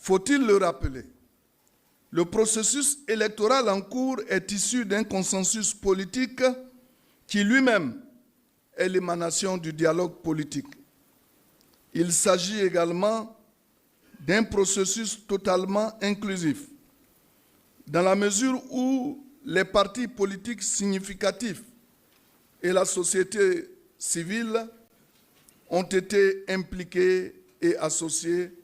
Faut-il le rappeler? Le processus électoral en cours est issu d'un consensus politique qui lui-même est l'émanation du dialogue politique. Il s'agit également d'un processus totalement inclusif, dans la mesure où les partis politiques significatifs et la société civile ont été impliqués et associés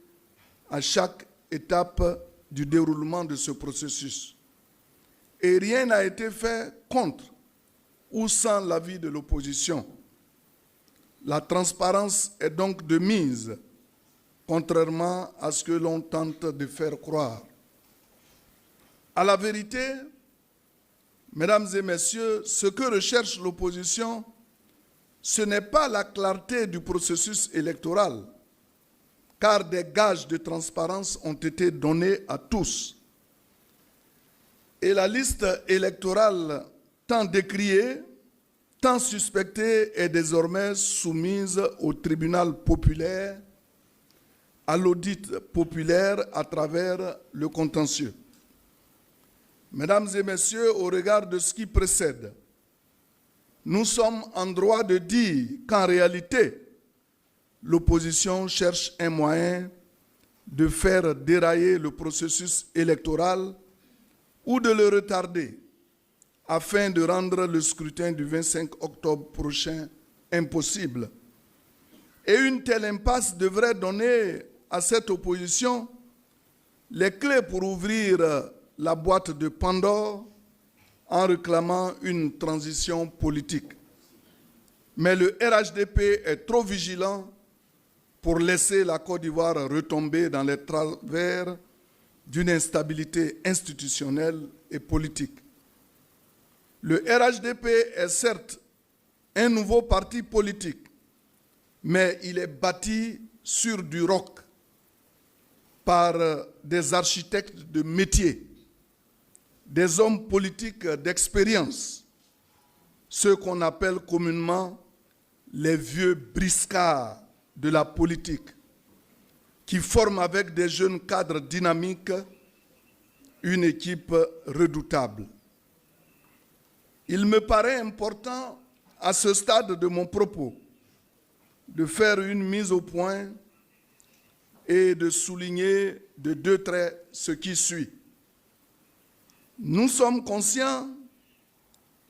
à chaque étape du déroulement de ce processus. Et rien n'a été fait contre ou sans l'avis de l'opposition. La transparence est donc de mise, contrairement à ce que l'on tente de faire croire. À la vérité, mesdames et messieurs, ce que recherche l'opposition, ce n'est pas la clarté du processus électoral, car des gages de transparence ont été donnés à tous. Et la liste électorale, tant décriée, tant suspectée, est désormais soumise au tribunal populaire, à l'audit populaire à travers le contentieux. Mesdames et messieurs, au regard de ce qui précède, nous sommes en droit de dire qu'en réalité, l'opposition cherche un moyen de faire dérailler le processus électoral ou de le retarder afin de rendre le scrutin du 25 octobre prochain impossible. Et une telle impasse devrait donner à cette opposition les clés pour ouvrir la boîte de Pandore en réclamant une transition politique. Mais le RHDP est trop vigilant pour laisser la Côte d'Ivoire retomber dans les travers d'une instabilité institutionnelle et politique. Le RHDP est certes un nouveau parti politique, mais il est bâti sur du roc par des architectes de métier, des hommes politiques d'expérience, ceux qu'on appelle communément les vieux briscards de la politique, qui forment avec des jeunes cadres dynamiques une équipe redoutable. Il me paraît important, à ce stade de mon propos, de faire une mise au point et de souligner de deux traits ce qui suit. Nous sommes conscients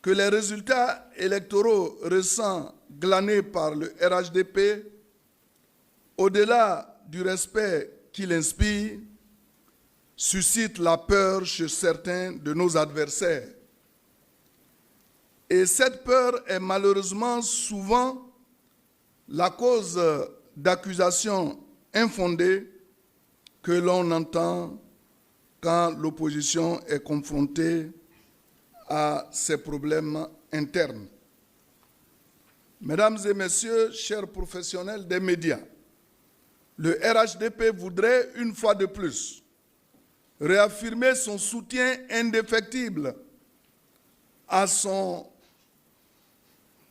que les résultats électoraux récents glanés par le RHDP, au-delà du respect qu'il inspire, suscitent la peur chez certains de nos adversaires. Et cette peur est malheureusement souvent la cause d'accusations infondées que l'on entend quand l'opposition est confrontée à ces problèmes internes. Mesdames et messieurs, chers professionnels des médias, le RHDP voudrait une fois de plus réaffirmer son soutien indéfectible à son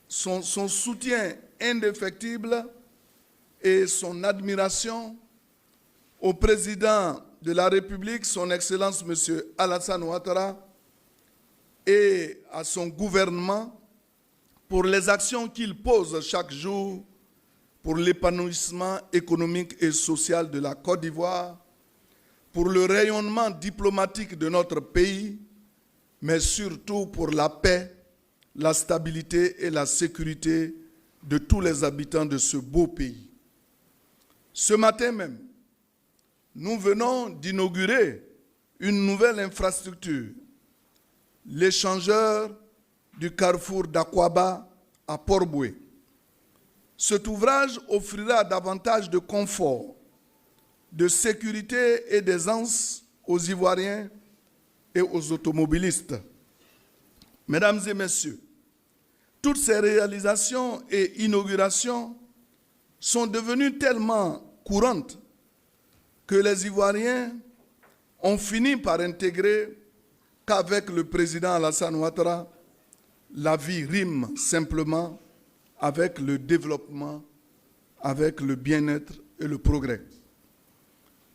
soutien indéfectible et son admiration au président de la République, son Excellence M. Alassane Ouattara, et à son gouvernement pour les actions qu'il pose chaque jour pour l'épanouissement économique et social de la Côte d'Ivoire, pour le rayonnement diplomatique de notre pays, mais surtout pour la paix, la stabilité et la sécurité de tous les habitants de ce beau pays. Ce matin même, nous venons d'inaugurer une nouvelle infrastructure, l'échangeur du carrefour d'Akwaba à Port-Boué. Cet ouvrage offrira davantage de confort, de sécurité et d'aisance aux Ivoiriens et aux automobilistes. Mesdames et messieurs, toutes ces réalisations et inaugurations sont devenues tellement courantes que les Ivoiriens ont fini par intégrer qu'avec le président Alassane Ouattara, la vie rime simplement avec le développement, avec le bien-être et le progrès.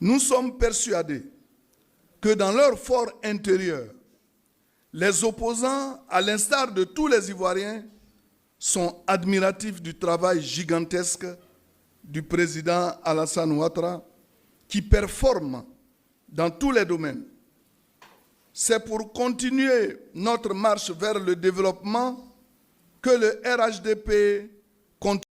Nous sommes persuadés que dans leur fort intérieur, les opposants, à l'instar de tous les Ivoiriens, sont admiratifs du travail gigantesque du président Alassane Ouattara, qui performe dans tous les domaines. C'est pour continuer notre marche vers le développement que le RHDP continue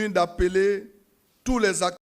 d'appeler tous les acteurs